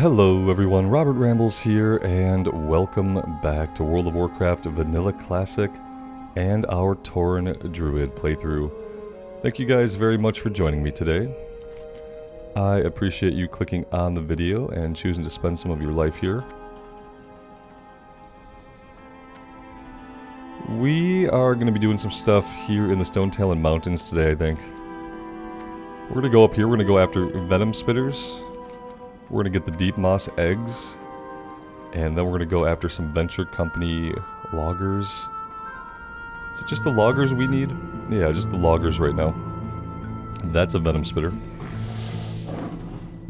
Hello everyone, Robert Rambles here, and welcome back to World of Warcraft Vanilla Classic and our Tauren Druid playthrough. Thank you guys very much for joining me today. I appreciate you clicking on the video and choosing to spend some of your life here. We are going to be doing some stuff here in the Stone Talon Mountains today, I think. We're going to go up here, we're going to go after Venom Spitters. We're going to get the Deep Moss eggs, and then we're going to go after some Venture Company loggers. Is it just the loggers we need? Yeah, just the loggers right now. That's a Venom Spitter.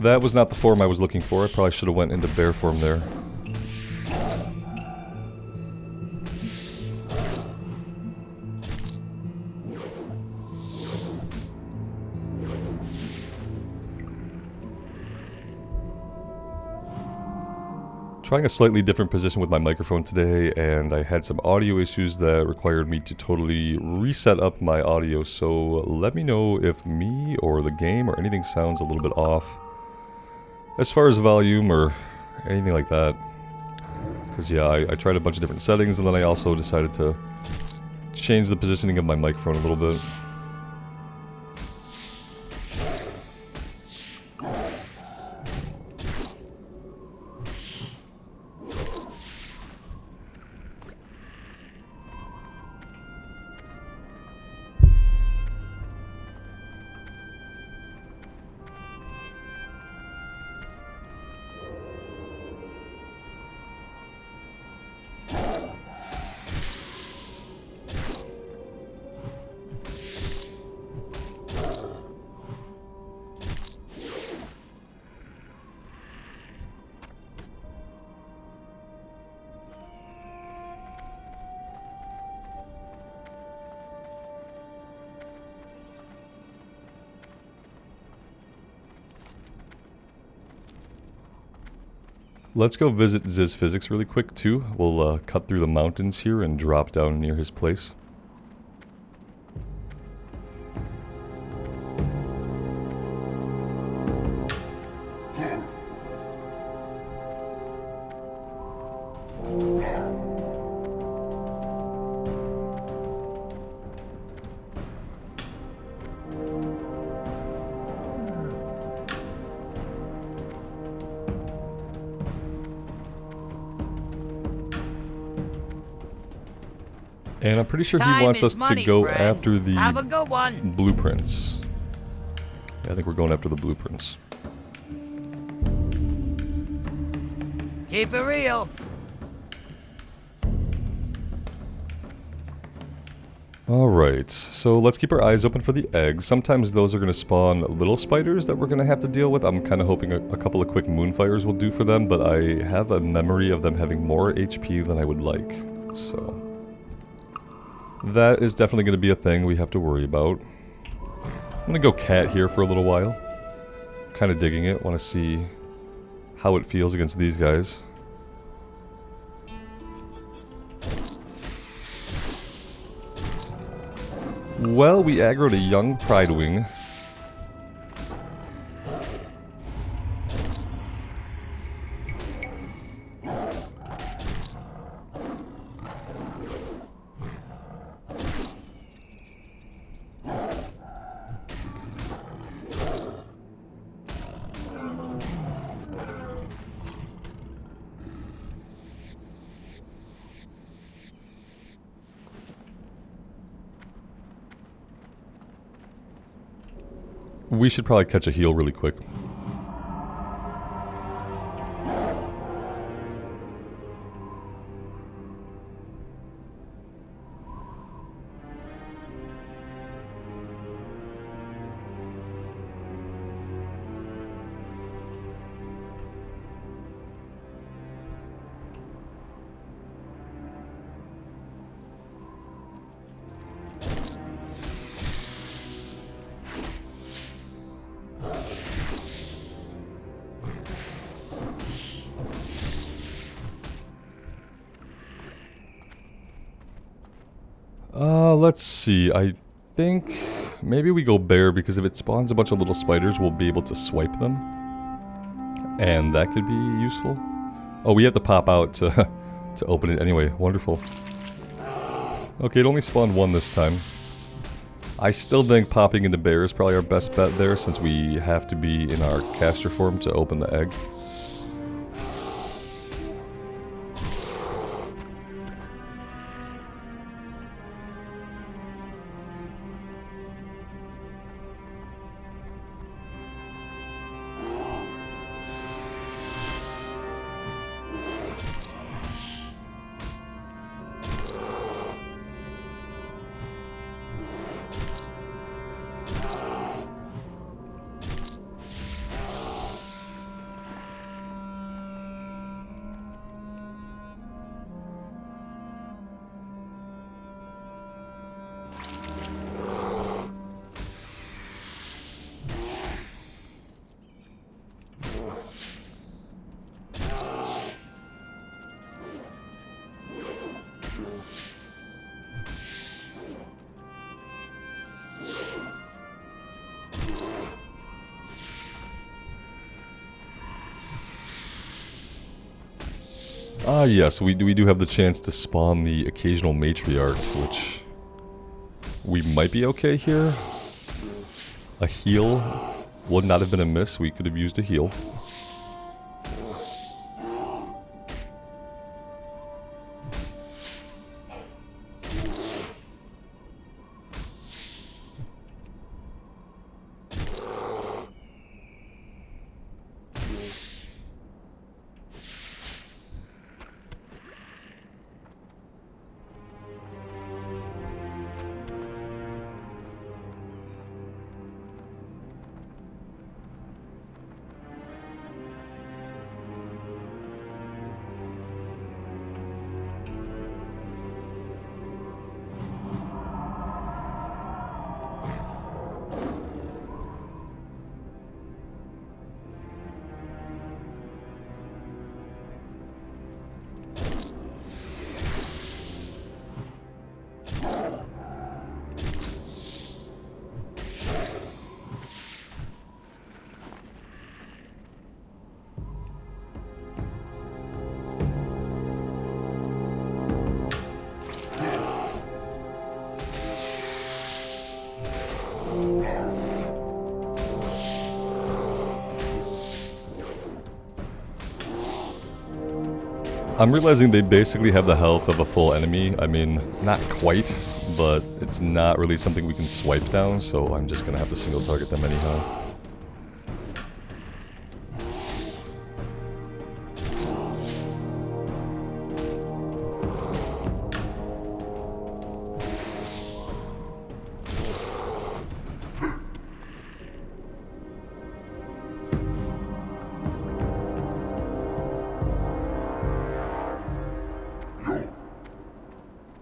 That was not the form I was looking for. I probably should have went into bear form there. Trying a slightly different position with my microphone today, and I had some audio issues that required me to totally reset up my audio, so let me know if me or the game or anything sounds a little bit off as far as volume or anything like that. Because yeah, I tried a bunch of different settings, and then I also decided to change the positioning of my microphone a little bit. Let's go visit Ziz Physics really quick too. We'll cut through the mountains here and drop down near his place. And I'm pretty sure he wants us to go after the blueprints. Yeah, I think we're going after the blueprints. Keep it real. Alright, so let's keep our eyes open for the eggs. Sometimes those are going to spawn little spiders that we're going to have to deal with. I'm kind of hoping a couple of quick moonfires will do for them, but I have a memory of them having more HP than I would like, so that is definitely going to be a thing we have to worry about. I'm going to go cat here for a little while. Kind of digging it. Want to see how it feels against these guys. Well, we aggroed a young Pridewing. We should probably catch a heal really quick. Let's see. I think maybe we go bear, because if it spawns a bunch of little spiders, we'll be able to swipe them. And that could be useful. Oh, we have to pop out to, to open it anyway. Wonderful. Okay, it only spawned one this time. I still think popping into bear is probably our best bet there, since we have to be in our caster form to open the egg. Ah yes, we do have the chance to spawn the occasional matriarch, which we might be okay here. A heal would not have been a miss, we could have used a heal. I'm realizing they basically have the health of a full enemy. I mean, not quite, but it's not really something we can swipe down, so I'm just gonna have to single target them anyhow.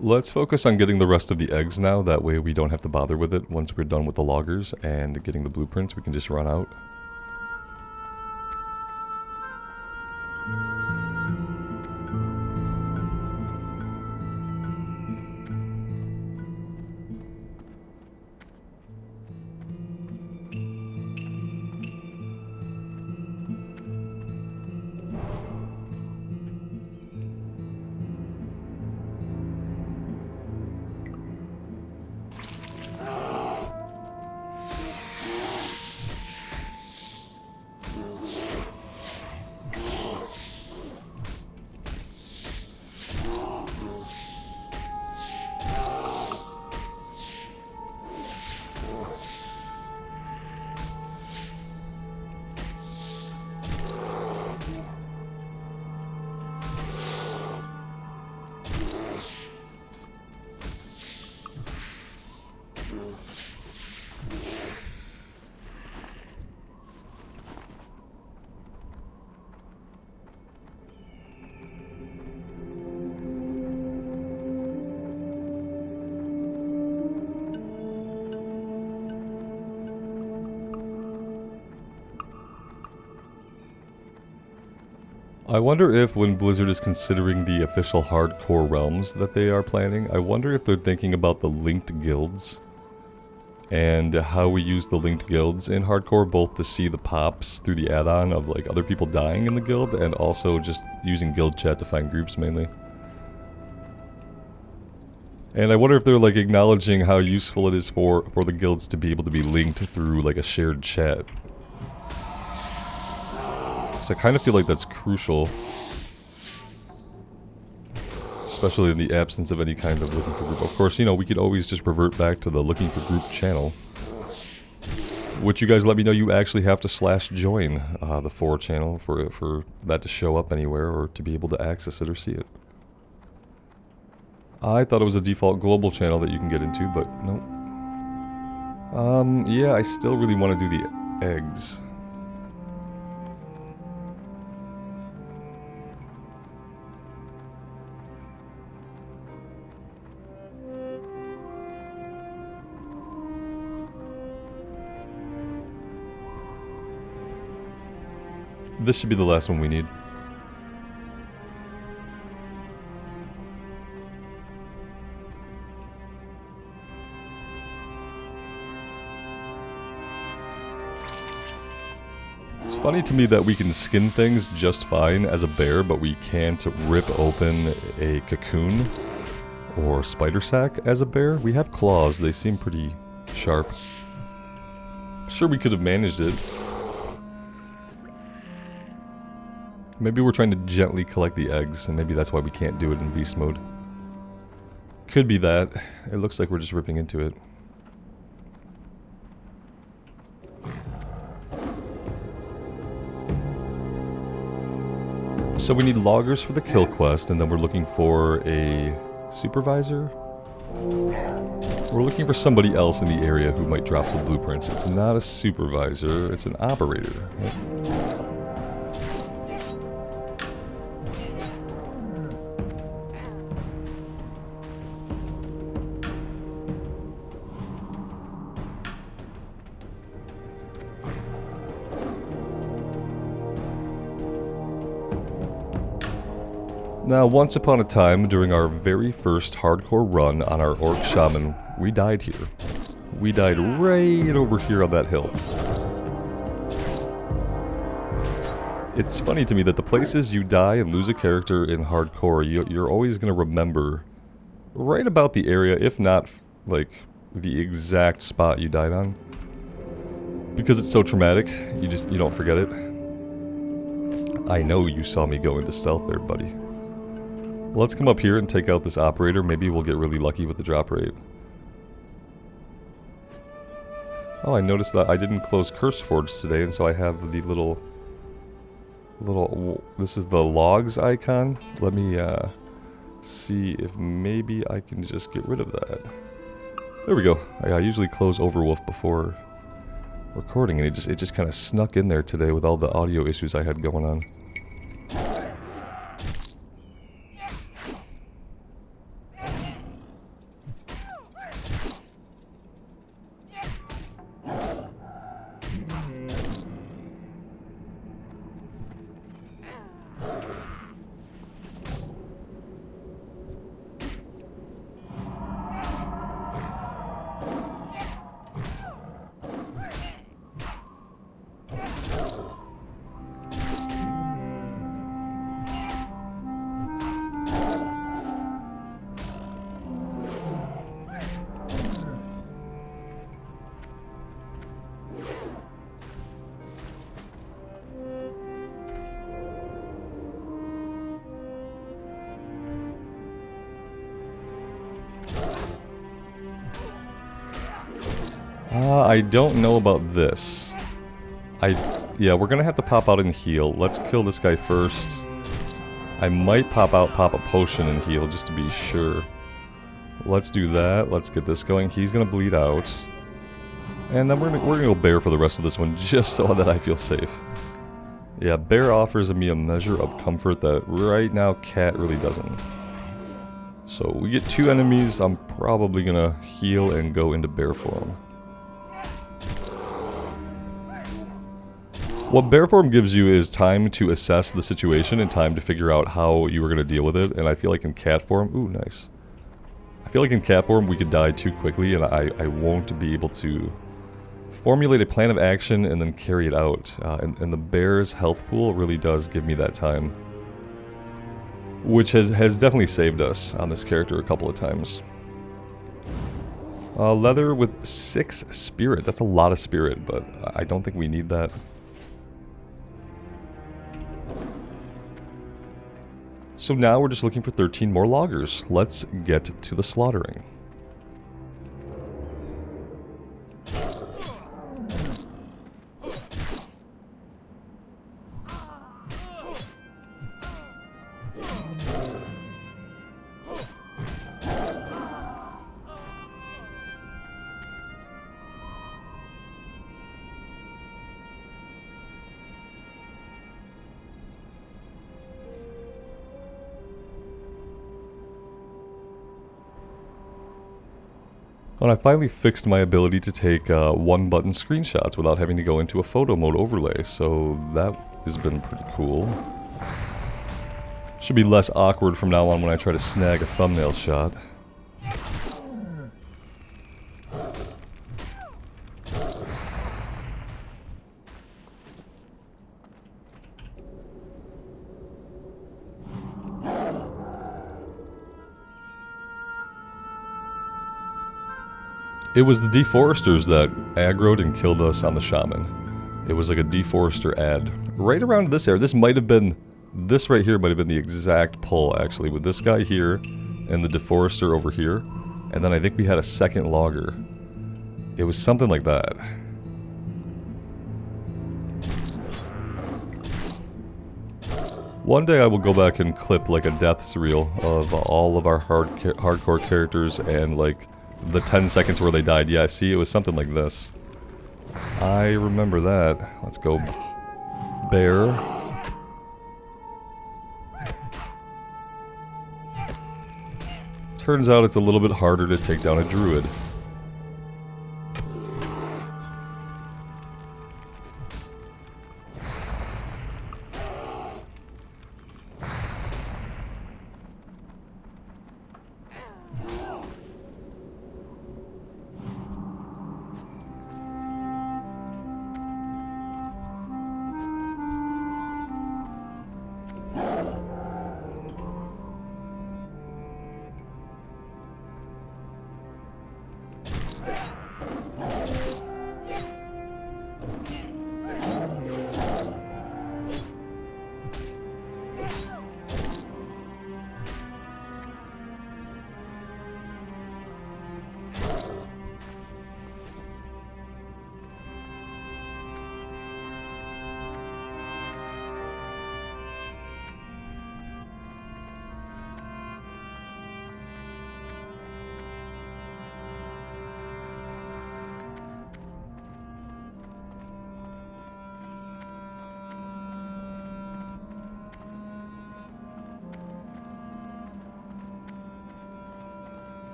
Let's focus on getting the rest of the eggs now, that way we don't have to bother with it once we're done with the loggers and getting the blueprints, we can just run out. I wonder if, when Blizzard is considering the official hardcore realms that they are planning, I wonder if they're thinking about the linked guilds and how we use the linked guilds in hardcore, both to see the pops through the add-on of like other people dying in the guild, and also just using guild chat to find groups mainly. And I wonder if they're like acknowledging how useful it is for the guilds to be able to be linked through like a shared chat. So I kind of feel like that's crucial. Especially in the absence of any kind of looking for group. Of course, you know, we could always just revert back to the looking for group channel. Which you guys let me know you actually have to /join the 4 channel for that to show up anywhere or to be able to access it or see it. I thought it was a default global channel that you can get into, but nope. Yeah, I still really want to do the eggs. This should be the last one we need. It's funny to me that we can skin things just fine as a bear, but we can't rip open a cocoon or spider sack as a bear. We have claws, they seem pretty sharp. Sure, we could have managed it. Maybe we're trying to gently collect the eggs, and maybe that's why we can't do it in beast mode. Could be that. It looks like we're just ripping into it. So we need loggers for the kill quest, and then we're looking for a supervisor? We're looking for somebody else in the area who might drop the blueprints. It's not a supervisor, it's an operator. Now, once upon a time, during our very first hardcore run on our Orc Shaman, we died here. We died right over here on that hill. It's funny to me that the places you die and lose a character in hardcore, you're always going to remember right about the area, if not, like, the exact spot you died on. Because it's so traumatic, you don't forget it. I know you saw me go into stealth there, buddy. Let's come up here and take out this operator. Maybe we'll get really lucky with the drop rate. Oh, I noticed that I didn't close Curseforge today, and so I have the little... This is the logs icon. Let me see if maybe I can just get rid of that. There we go. I usually close Overwolf before recording, and it just kind of snuck in there today with all the audio issues I had going on. I don't know about this. Yeah, we're gonna have to pop out and heal. Let's kill this guy first. I might pop a potion and heal just to be sure. Let's do that. Let's get this going. He's gonna bleed out. And then we're gonna go bear for the rest of this one, just so that I feel safe. Yeah, bear offers me a measure of comfort that right now cat really doesn't. So we get 2 enemies. I'm probably gonna heal and go into bear form. What bear form gives you is time to assess the situation and time to figure out how you are going to deal with it, and I feel like in cat form, ooh, nice. I feel like in cat form we could die too quickly, and I won't be able to formulate a plan of action and then carry it out. And the bear's health pool really does give me that time, which has definitely saved us on this character a couple of times. Leather with 6 spirit. That's a lot of spirit, but I don't think we need that. So now we're just looking for 13 more loggers. Let's get to the slaughtering. And I finally fixed my ability to take one-button screenshots without having to go into a photo mode overlay, so that has been pretty cool. Should be less awkward from now on when I try to snag a thumbnail shot. It was the deforesters that aggroed and killed us on the shaman. It was like a deforester ad. Right around this area, this right here might have been the exact pull actually, with this guy here and the deforester over here. And then I think we had a second logger. It was something like that. One day I will go back and clip like a deaths reel of all of our hardcore characters and like the 10 seconds where they died. Yeah, see, it was something like this. I remember that. Let's go. Bear. Turns out it's a little bit harder to take down a druid.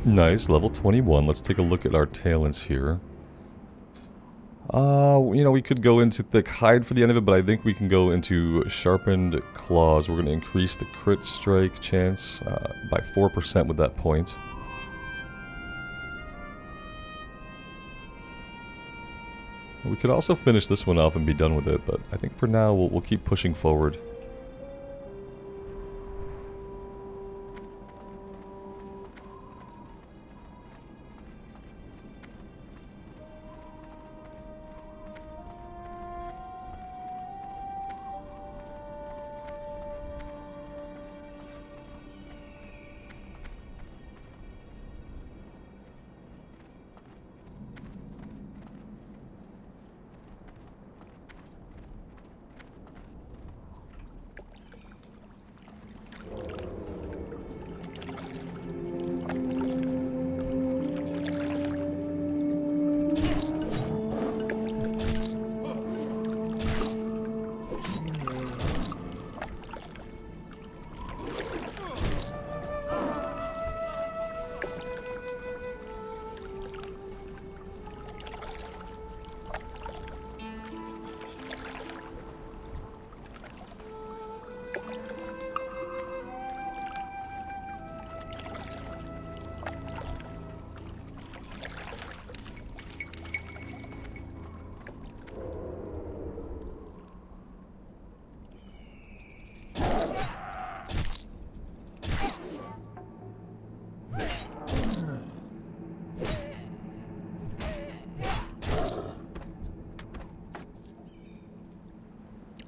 Nice, level 21. Let's take a look at our talents here. You know, we could go into Thick Hide for the end of it, but I think we can go into Sharpened Claws. We're going to increase the crit strike chance by 4% with that point. We could also finish this one off and be done with it, but I think for now we'll keep pushing forward.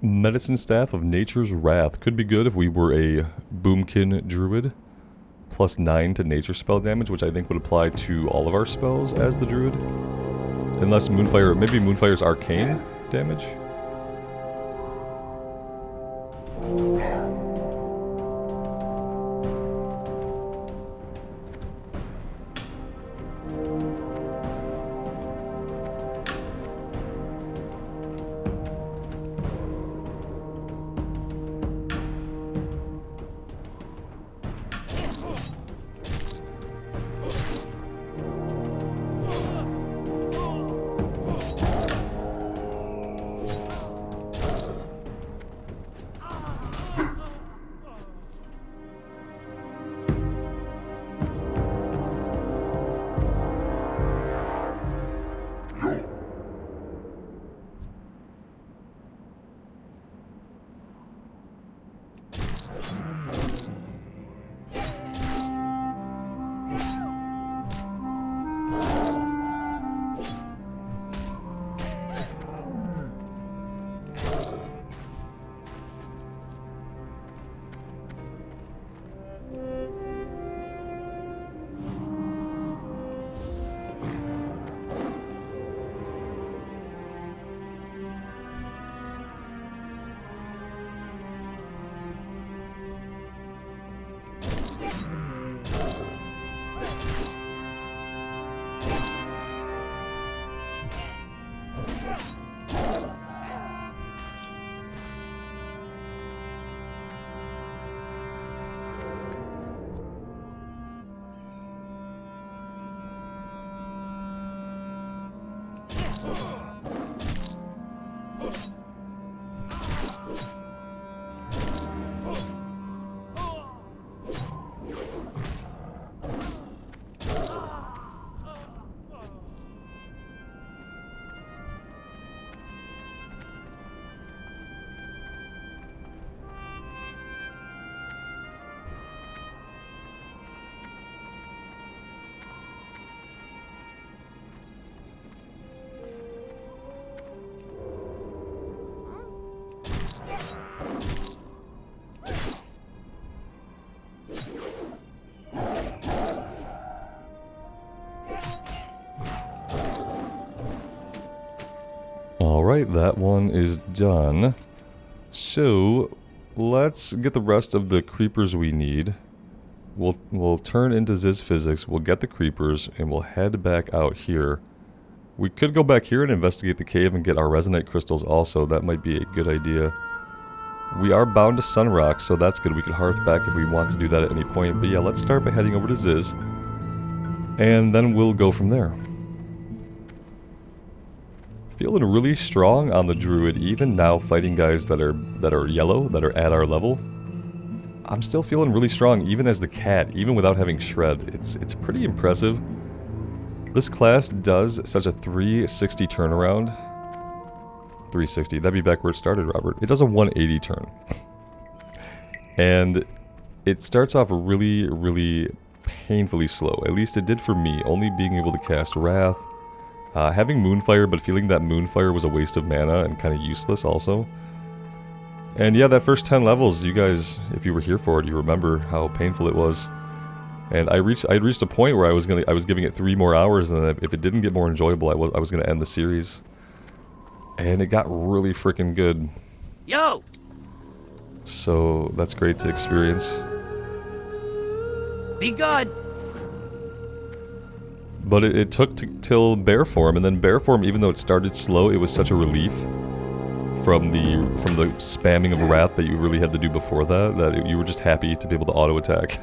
Medicine Staff of Nature's Wrath. Could be good if we were a Boomkin Druid. Plus 9 to nature spell damage, which I think would apply to all of our spells as the Druid. Unless Moonfire, maybe Moonfire's arcane damage? Alright, that one is done. So, let's get the rest of the creepers we need. We'll turn into Ziz Physics, we'll get the creepers, and we'll head back out here. We could go back here and investigate the cave and get our resonite crystals also. That might be a good idea. We are bound to Sunrock, so that's good. We can hearth back if we want to do that at any point. But yeah, let's start by heading over to Ziz. And then we'll go from there. Feeling really strong on the Druid, even now fighting guys that are yellow, that are at our level. I'm still feeling really strong, even as the cat, even without having shred. It's pretty impressive. This class does such a 360 turnaround. 360, that'd be back where it started, Robert. It does a 180 turn. And it starts off really, really painfully slow. At least it did for me, only being able to cast Wrath. Having Moonfire, but feeling that Moonfire was a waste of mana and kind of useless also. And yeah, that first 10 levels, you guys, if you were here for it, you remember how painful it was. And I'd reached a point where I was giving it 3 more hours, and if it didn't get more enjoyable, I was gonna end the series. And it got really freaking good. Yo! So that's great to experience. Be good! But it took till bear form, and then bear form, even though it started slow, it was such a relief from the spamming of wrath that you really had to do before that you were just happy to be able to auto attack.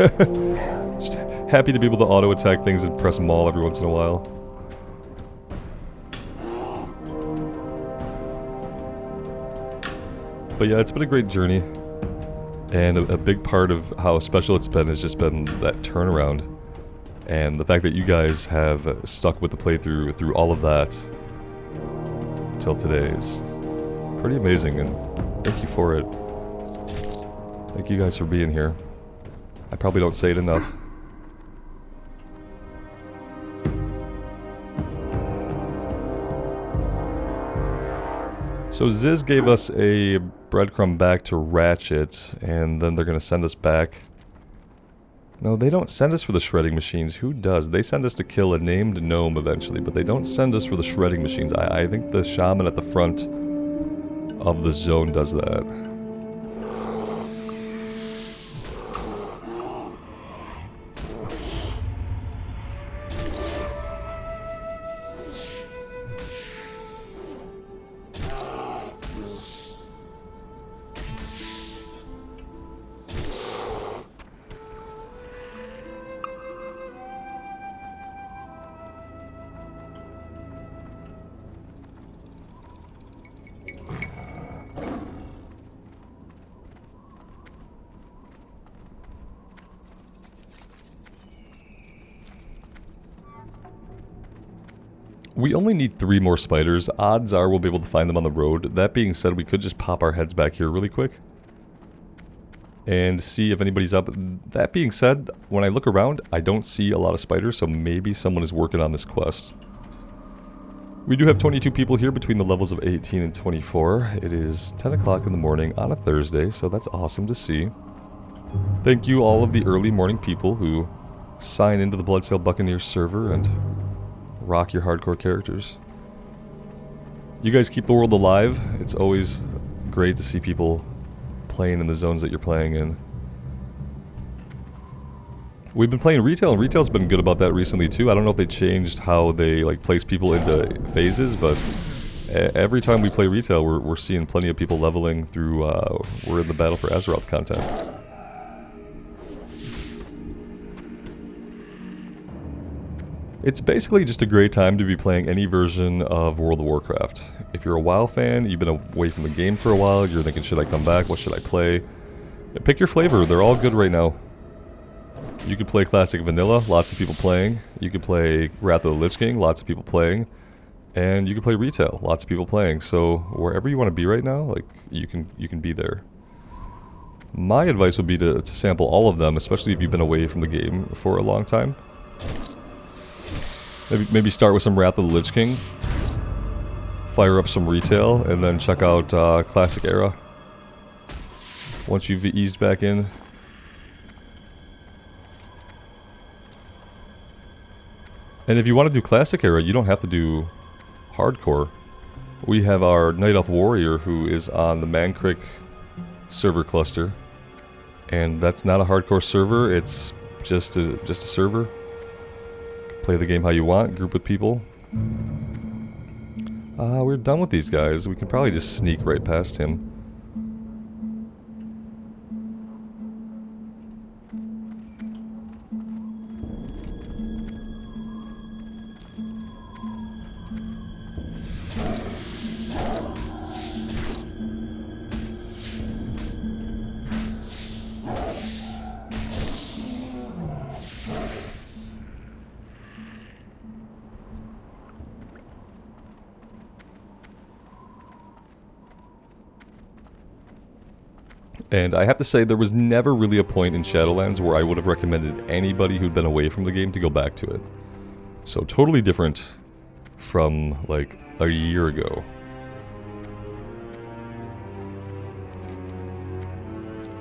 Just happy to be able to auto attack things and press maul every once in a while. But yeah, it's been a great journey, and a big part of how special it's been has just been that turnaround. And the fact that you guys have stuck with the playthrough through all of that till today is pretty amazing, and thank you for it. Thank you guys for being here. I probably don't say it enough. So Ziz gave us a breadcrumb back to Ratchet, and then they're going to send us back. No, they don't send us for the shredding machines. Who does? They send us to kill a named gnome eventually, but they don't send us for the shredding machines. I think the shaman at the front of the zone does that. We only need 3 more spiders. Odds are we'll be able to find them on the road. That being said, we could just pop our heads back here really quick and see if anybody's up. That being said, when I look around, I don't see a lot of spiders, so maybe someone is working on this quest. We do have 22 people here between the levels of 18 and 24. It is 10 o'clock in the morning on a Thursday, so that's awesome to see. Thank you all of the early morning people who sign into the Bloodsail Buccaneers server and rock your hardcore characters. You guys keep the world alive. It's always great to see people playing in the zones that you're playing in. We've been playing retail, and retail's been good about that recently too. I don't know if they changed how they like place people into phases, but every time we play retail, we're seeing plenty of people leveling through. We're in the Battle for Azeroth content. It's basically just a great time to be playing any version of World of Warcraft. If you're a WoW fan, you've been away from the game for a while, you're thinking, should I come back? What should I play? Pick your flavor. They're all good right now. You could play Classic Vanilla, lots of people playing. You could play Wrath of the Lich King, lots of people playing. And you can play Retail, lots of people playing. So wherever you want to be right now, like you can be there. My advice would be to sample all of them, especially if you've been away from the game for a long time. Maybe start with some Wrath of the Lich King, fire up some Retail, and then check out Classic Era once you've eased back in. And if you want to do Classic Era, you don't have to do Hardcore. We have our Night Elf Warrior who is on the Man Creek server cluster, and that's not a hardcore server, it's just a server. Play the game how you want, group with people. We're done with these guys. We can probably just sneak right past him. And I have to say, there was never really a point in Shadowlands where I would have recommended anybody who'd been away from the game to go back to it. So totally different from, like, a year ago.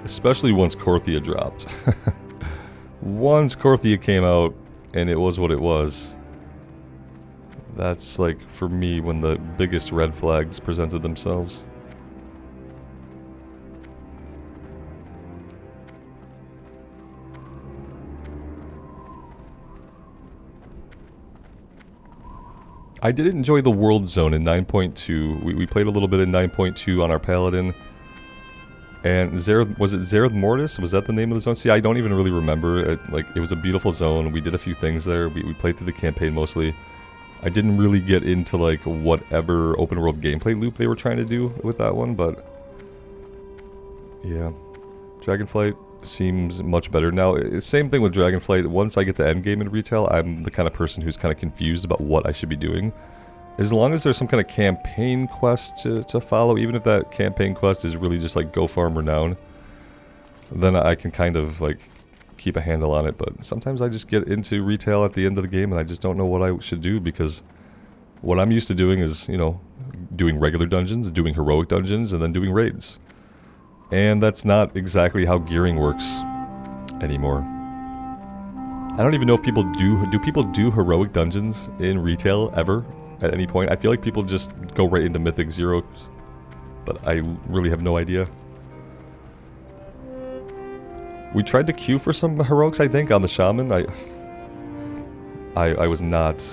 Especially once Korthia dropped. Once Korthia came out, and it was what it was. That's, like, for me, when the biggest red flags presented themselves. I did enjoy the world zone in 9.2. We played a little bit in 9.2 on our Paladin. And was it Zereth Mortis? Was that the name of the zone? See, I don't even really remember. It was a beautiful zone. We did a few things there. We played through the campaign mostly. I didn't really get into, like, whatever open world gameplay loop they were trying to do with that one, but... yeah. Dragonflight seems much better. Now, same thing with Dragonflight. Once I get to endgame in retail, I'm the kind of person who's kind of confused about what I should be doing. As long as there's some kind of campaign quest to follow, even if that campaign quest is really just like go farm renown, then I can kind of like keep a handle on it. But sometimes I just get into retail at the end of the game and I just don't know what I should do, because what I'm used to doing is, you know, doing regular dungeons, doing heroic dungeons, and then doing raids. And that's not exactly how gearing works anymore. I don't even know if people do people do heroic dungeons in retail ever? At any point. I feel like people just go right into Mythic Zeros, but I really have no idea. We tried to queue for some heroics, I think, on the Shaman. I was not...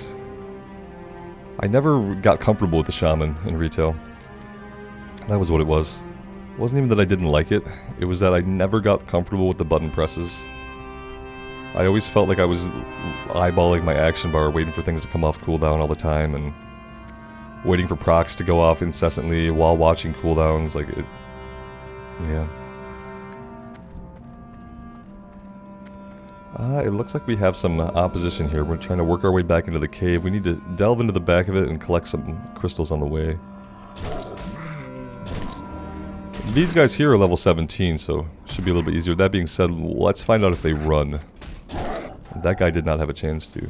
I never got comfortable with the Shaman in retail. That was what it was. It wasn't even that I didn't like it. It was that I never got comfortable with the button presses. I always felt like I was eyeballing my action bar, waiting for things to come off cooldown all the time, and waiting for procs to go off incessantly while watching cooldowns. Like, it... yeah. It looks like we have some opposition here. We're trying to work our way back into the cave. We need to delve into the back of it and collect some crystals on the way. These guys here are level 17, so should be a little bit easier. That being said, let's find out if they run. That guy did not have a chance to.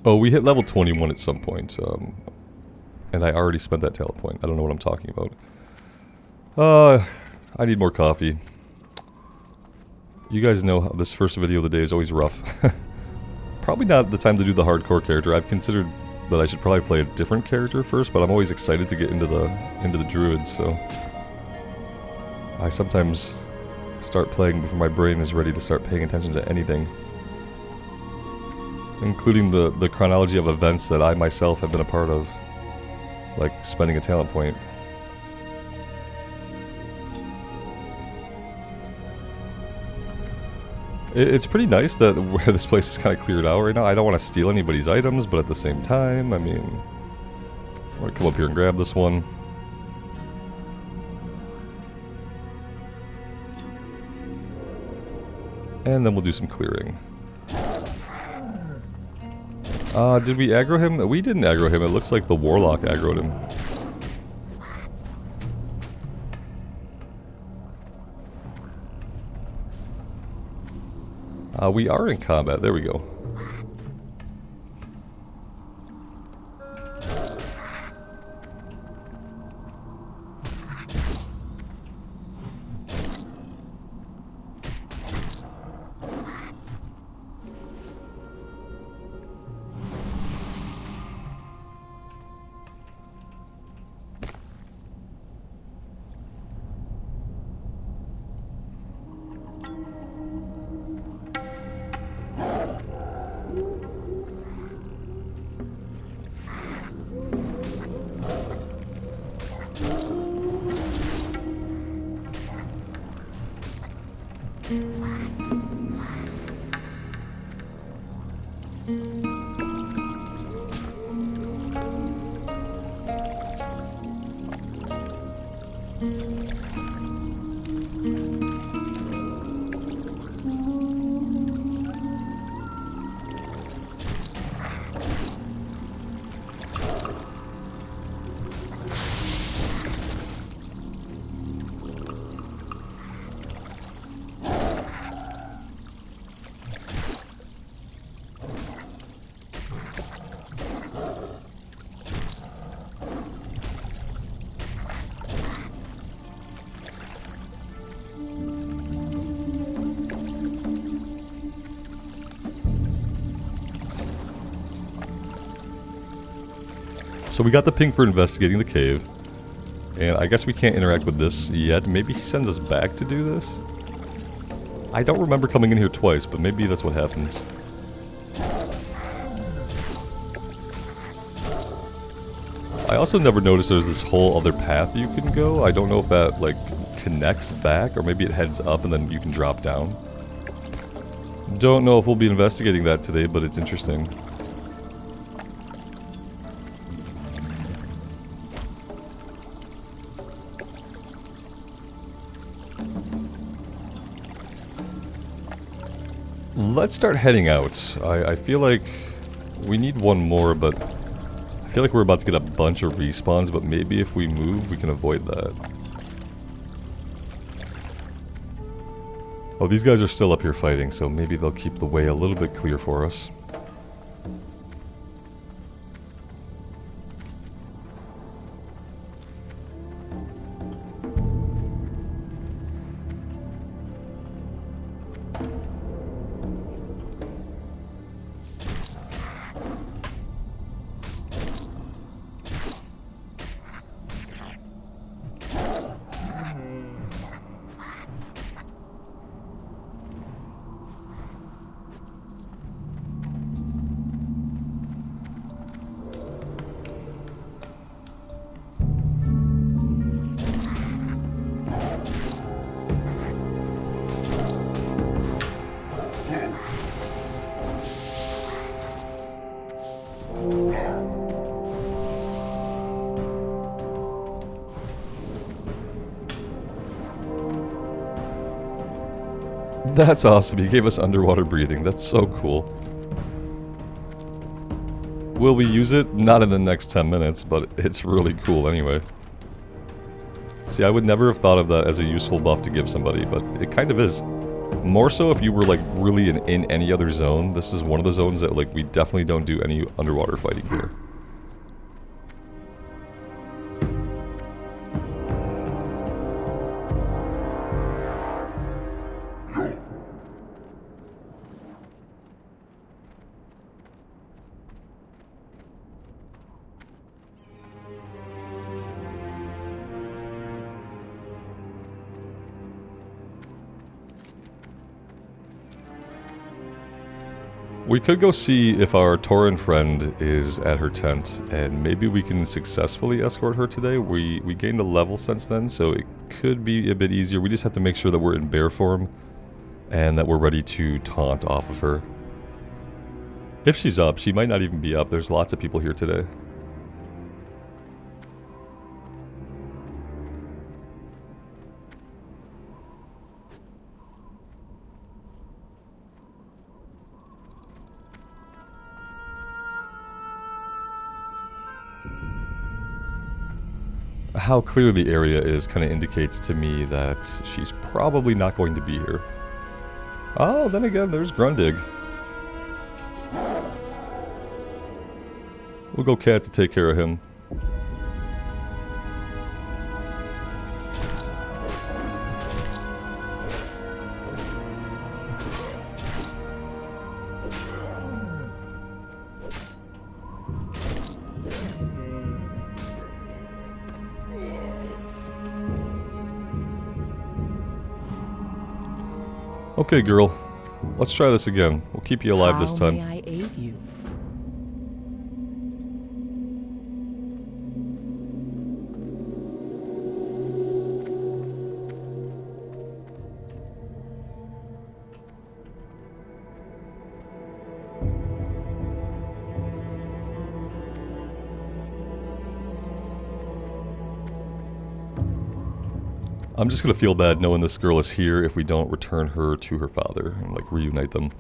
Oh, we hit level 21 at some point, and I already spent that talent point. I don't know what I'm talking about. I need more coffee. You guys know how this first video of the day is always rough. Probably not the time to do the hardcore character. I've considered that I should probably play a different character first, but I'm always excited to get into the Druid, so... I sometimes start playing before my brain is ready to start paying attention to anything. Including the chronology of events that I myself have been a part of. Like spending a talent point. It's pretty nice that where this place is kind of cleared out right now. I don't want to steal anybody's items, but at the same time, I mean... I'm going to come up here and grab this one. And then we'll do some clearing. Did we aggro him? We didn't aggro him. It looks like the Warlock aggroed him. We are in combat. There we go. So we got the ping for investigating the cave. And I guess we can't interact with this yet. Maybe he sends us back to do this? I don't remember coming in here twice, but maybe that's what happens. I also never noticed there's this whole other path you can go. I don't know if that, like, connects back, or maybe it heads up and then you can drop down. Don't know if we'll be investigating that today, but it's interesting. Let's start heading out. I feel like we need one more, but I feel like we're about to get a bunch of respawns, but maybe if we move, we can avoid that. Oh, these guys are still up here fighting, so maybe they'll keep the way a little bit clear for us. That's awesome, he gave us underwater breathing, that's so cool. Will we use it? Not in the next 10 minutes, but it's really cool anyway. See, I would never have thought of that as a useful buff to give somebody, but it kind of is. More so if you were like really in any other zone. This is one of the zones that like we definitely don't do any underwater fighting here. We could go see if our Tauren friend is at her tent, and maybe we can successfully escort her today. We gained a level since then, so it could be a bit easier. We just have to make sure that we're in bear form, and that we're ready to taunt off of her. If she's up, she might not even be up. There's lots of people here today. How clear the area is kind of indicates to me that she's probably not going to be here. Oh, then again, there's Grundig. We'll go Cat to take care of him. Okay, girl. Let's try this again. We'll keep you alive this time. How may I aid you? I'm just gonna feel bad knowing this girl is here if we don't return her to her father and like reunite them.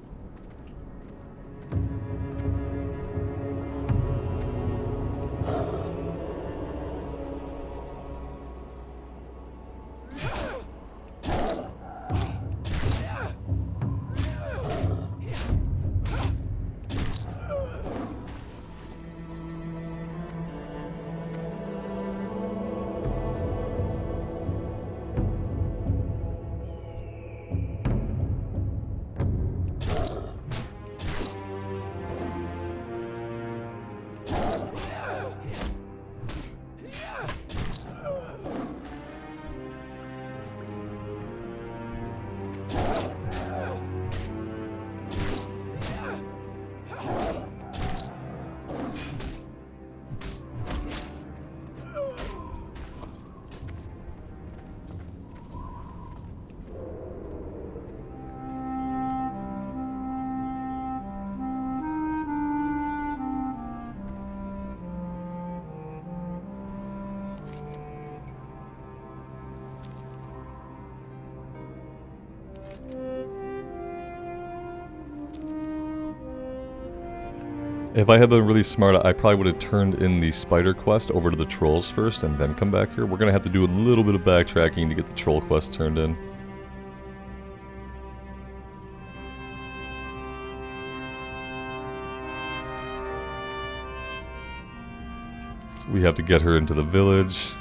If I had been really smart, I probably would have turned in the spider quest over to the trolls first and then come back here. We're going to have to do a little bit of backtracking to get the troll quest turned in. So we have to get her into the village.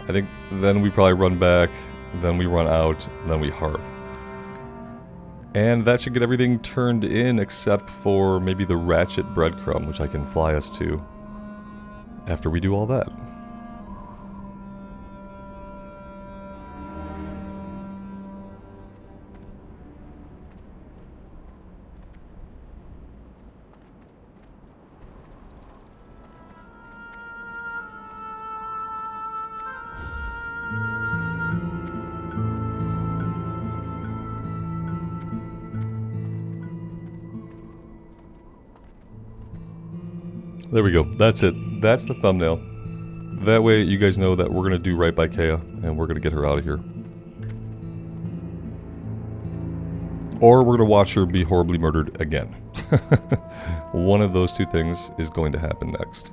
I think then we probably run back, then we run out, then we hearth. And that should get everything turned in except for maybe the ratchet breadcrumb, which I can fly us to after we do all that. There we go. That's it. That's the thumbnail. That way you guys know that we're going to do right by Kea, and we're going to get her out of here. Or we're going to watch her be horribly murdered again. One of those two things is going to happen next.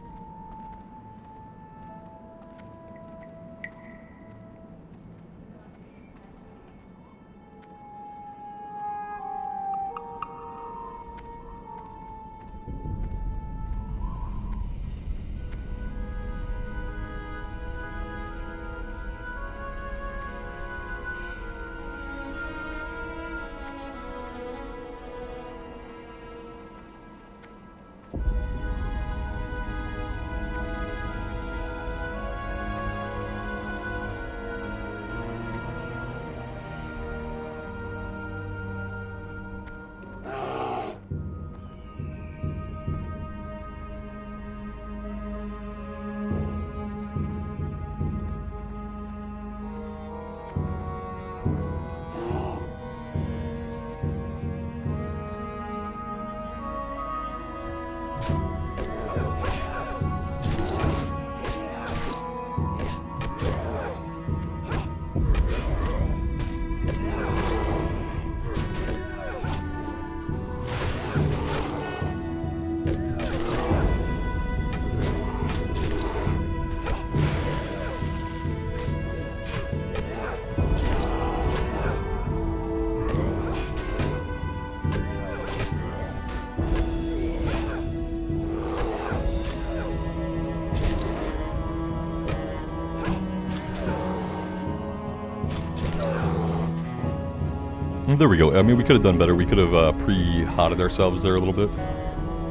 There we go. I mean, we could have done better. We could have pre-hotted ourselves there a little bit.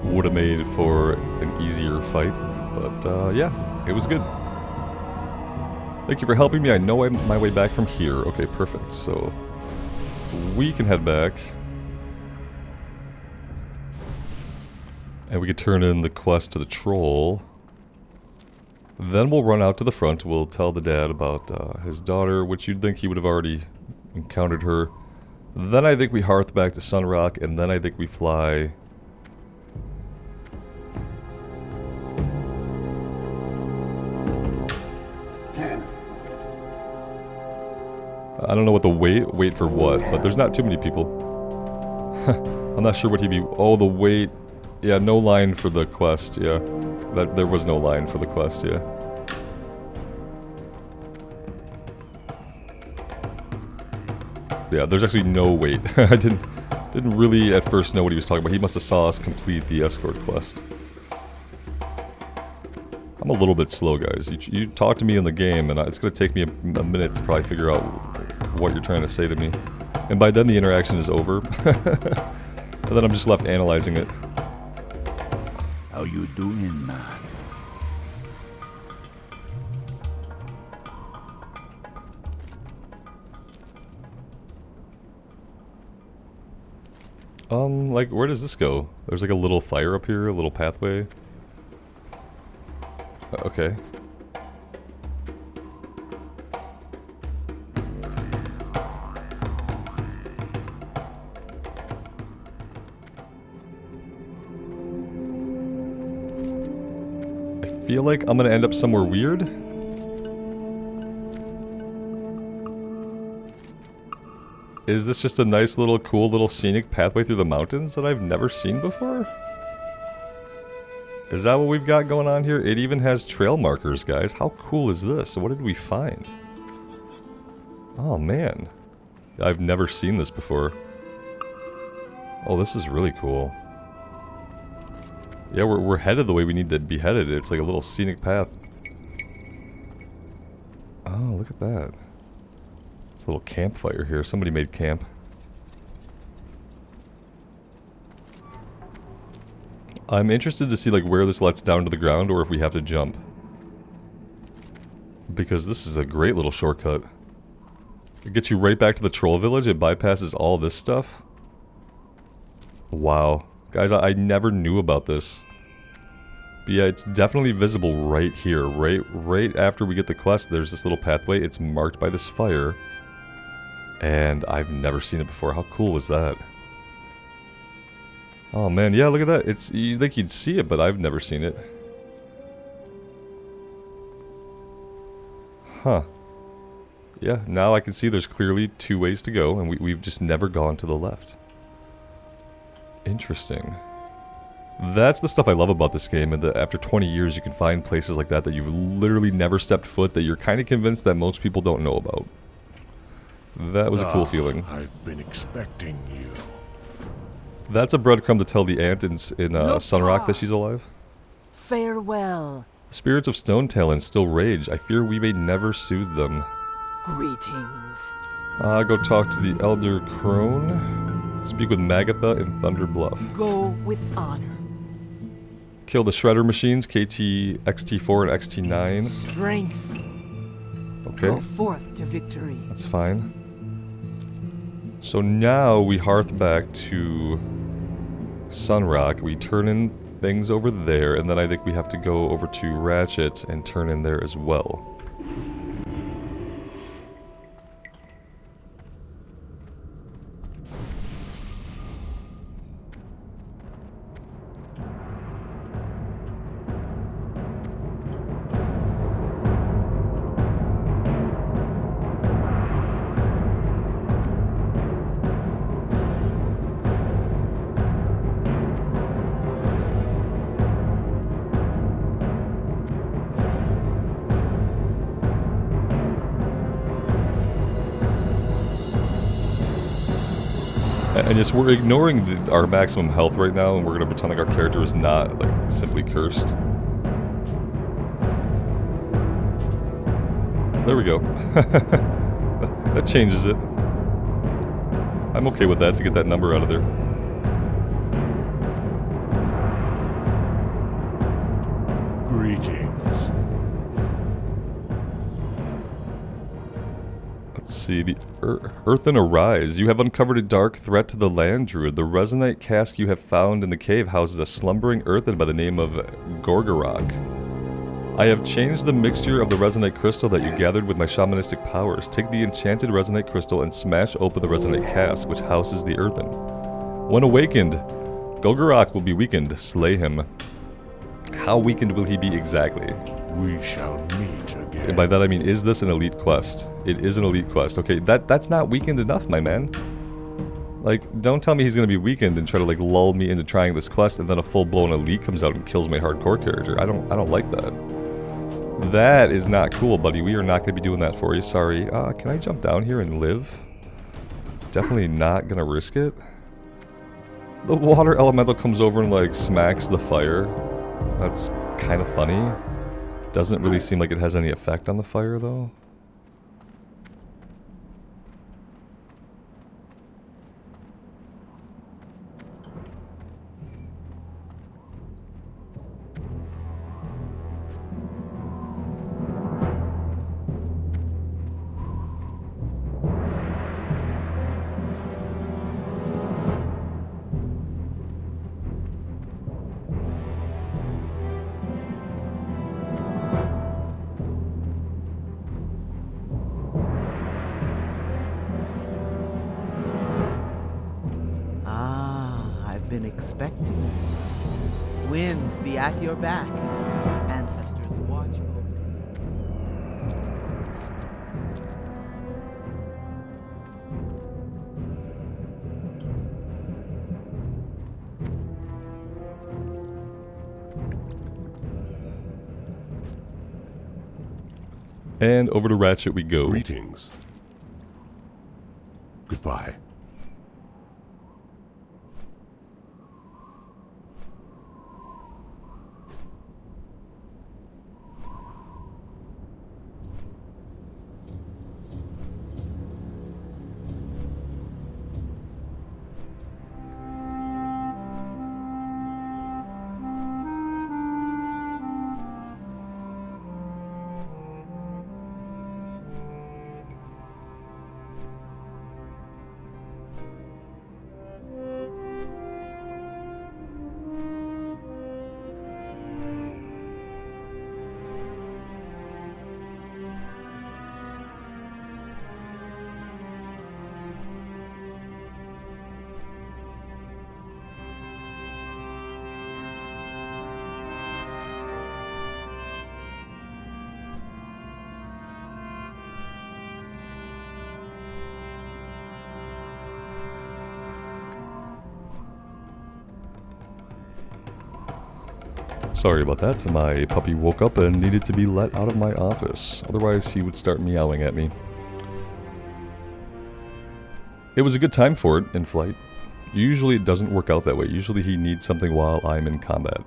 Would have made for an easier fight. But yeah, it was good. Thank you for helping me. I know I'm my way back from here. Okay, perfect. So we can head back. And we could turn in the quest to the troll. Then we'll run out to the front. We'll tell the dad about his daughter, which you'd think he would have already encountered her. Then I think we hearth back to Sunrock, and then I think we fly... I don't know what the wait for what, but there's not too many people. I'm not sure what he'd be... Oh, the wait... Yeah, no line for the quest, yeah. There was no line for the quest, yeah. Yeah, there's actually no wait. I didn't really at first know what he was talking about. He must have saw us complete the escort quest. I'm a little bit slow, guys. You talk to me in the game, and it's going to take me a minute to probably figure out what you're trying to say to me. And by then the interaction is over. And then I'm just left analyzing it. How you doing, man? Like, where does this go? There's like a little fire up here, a little pathway. Okay. I feel like I'm gonna end up somewhere weird. Is this just a nice little, cool little scenic pathway through the mountains that I've never seen before? Is that what we've got going on here? It even has trail markers, guys. How cool is this? What did we find? Oh, man. I've never seen this before. Oh, this is really cool. Yeah, we're headed the way we need to be headed. It's like a little scenic path. Oh, look at that. It's a little campfire here. Somebody made camp. I'm interested to see like where this lets down to the ground or if we have to jump. Because this is a great little shortcut. It gets you right back to the troll village. It bypasses all this stuff. Wow. Guys, I never knew about this. But yeah, it's definitely visible right here. Right after we get the quest, there's this little pathway. It's marked by this fire. And I've never seen it before. How cool was that? Oh man, yeah, look at that. You think you'd see it, but I've never seen it. Huh. Yeah, now I can see there's clearly 2 ways to go, and we've just never gone to the left. Interesting. That's the stuff I love about this game, and that after 20 years you can find places like that you've literally never stepped foot, that you're kind of convinced that most people don't know about. That was a cool feeling. I've been expecting you. That's a breadcrumb to tell the ant in Sunrock that she's alive. Farewell. The spirits of Stone Talon still rage. I fear we may never soothe them. Greetings. Go talk to the Elder Crone. Speak with Magatha in Thunder Bluff. Go with honor. Kill the Shredder machines, KT, XT4, and XT9. Strength. Okay. Go forth to victory. That's fine. So now we hearth back to Sunrock. We turn in things over there, and then I think we have to go over to Ratchet and turn in there as well. And yes, we're ignoring our maximum health right now, and we're going to pretend like our character is not, like, simply cursed. There we go. That changes it. I'm okay with that, to get that number out of there. Greetings. Let's see, the Earthen Arise. You have uncovered a dark threat to the land, Druid. The resonite cask you have found in the cave houses a slumbering earthen by the name of Gorgorok. I have changed the mixture of the resonite crystal that you gathered with my shamanistic powers. Take the enchanted resonite crystal and smash open the resonite cask, which houses the earthen. When awakened, Gorgorok will be weakened. Slay him. How weakened will he be exactly? We shall meet again. And by that I mean, is this an elite quest? It is an elite quest. Okay, that's not weakened enough, my man. Like, don't tell me he's gonna be weakened and try to like lull me into trying this quest, and then a full-blown elite comes out and kills my hardcore character. I don't like that. That is not cool, buddy. We are not gonna be doing that for you. Sorry. Can I jump down here and live? Definitely not gonna risk it. The water elemental comes over and like smacks the fire. That's kind of funny. Doesn't really seem like it has any effect on the fire, though. Been expecting. Winds be at your back. Ancestors watch over you. And over to Ratchet we go. Greetings. Goodbye. Sorry about that, my puppy woke up and needed to be let out of my office. Otherwise he would start meowing at me. It was a good time for it in flight. Usually it doesn't work out that way. Usually he needs something while I'm in combat.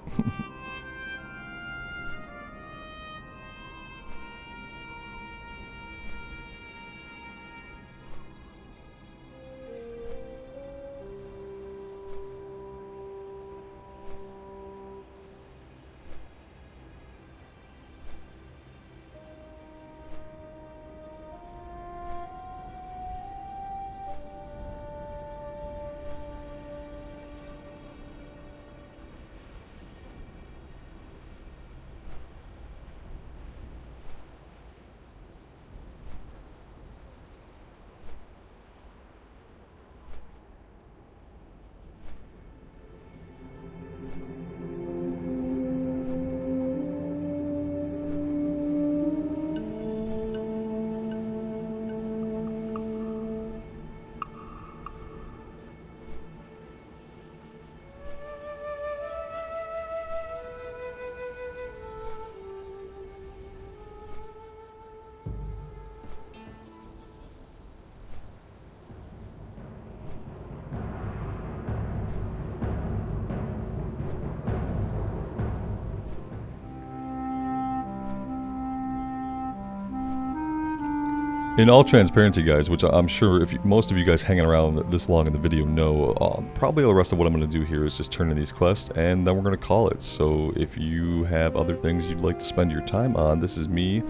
In all transparency, guys, which I'm sure if most of you guys hanging around this long in the video know, probably the rest of what I'm going to do here is just turn in these quests, and then we're going to call it. So if you have other things you'd like to spend your time on, this is me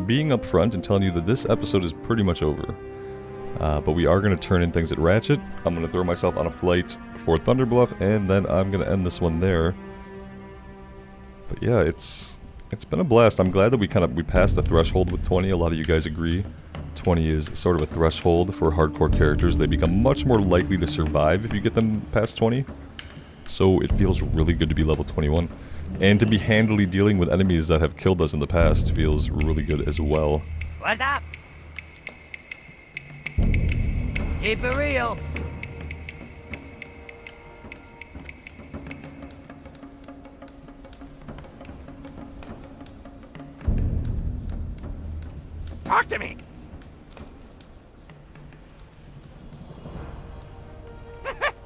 being upfront and telling you that this episode is pretty much over. But we are going to turn in things at Ratchet. I'm going to throw myself on a flight for Thunderbluff, and then I'm going to end this one there. But yeah, it's been a blast. I'm glad that we passed the threshold with 20. A lot of you guys agree. 20 is sort of a threshold for hardcore characters. They become much more likely to survive if you get them past 20. So it feels really good to be level 21. And to be handily dealing with enemies that have killed us in the past feels really good as well. What's up? Keep it real. Talk to me.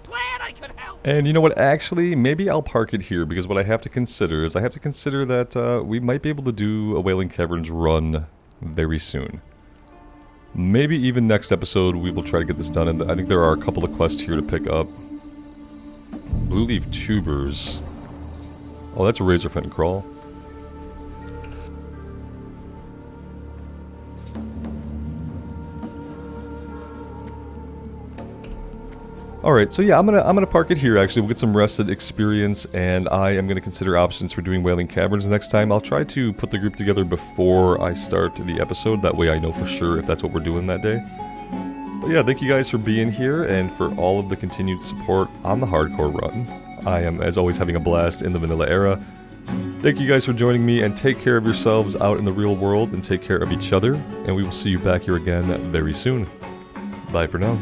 Glad I could help. And you know what, actually, maybe I'll park it here, because what I have to consider is that we might be able to do a Wailing Caverns run very soon. Maybe even next episode we will try to get this done, and I think there are a couple of quests here to pick up. Blue Leaf Tubers. Oh, that's a Razorfin Crawl. Alright, so yeah, I'm gonna park it here actually. We'll get some rested experience, and I am gonna consider options for doing Wailing Caverns next time. I'll try to put the group together before I start the episode, that way I know for sure if that's what we're doing that day. But yeah, thank you guys for being here and for all of the continued support on the hardcore run. I am, as always, having a blast in the vanilla era. Thank you guys for joining me, and take care of yourselves out in the real world, and take care of each other, and we will see you back here again very soon. Bye for now.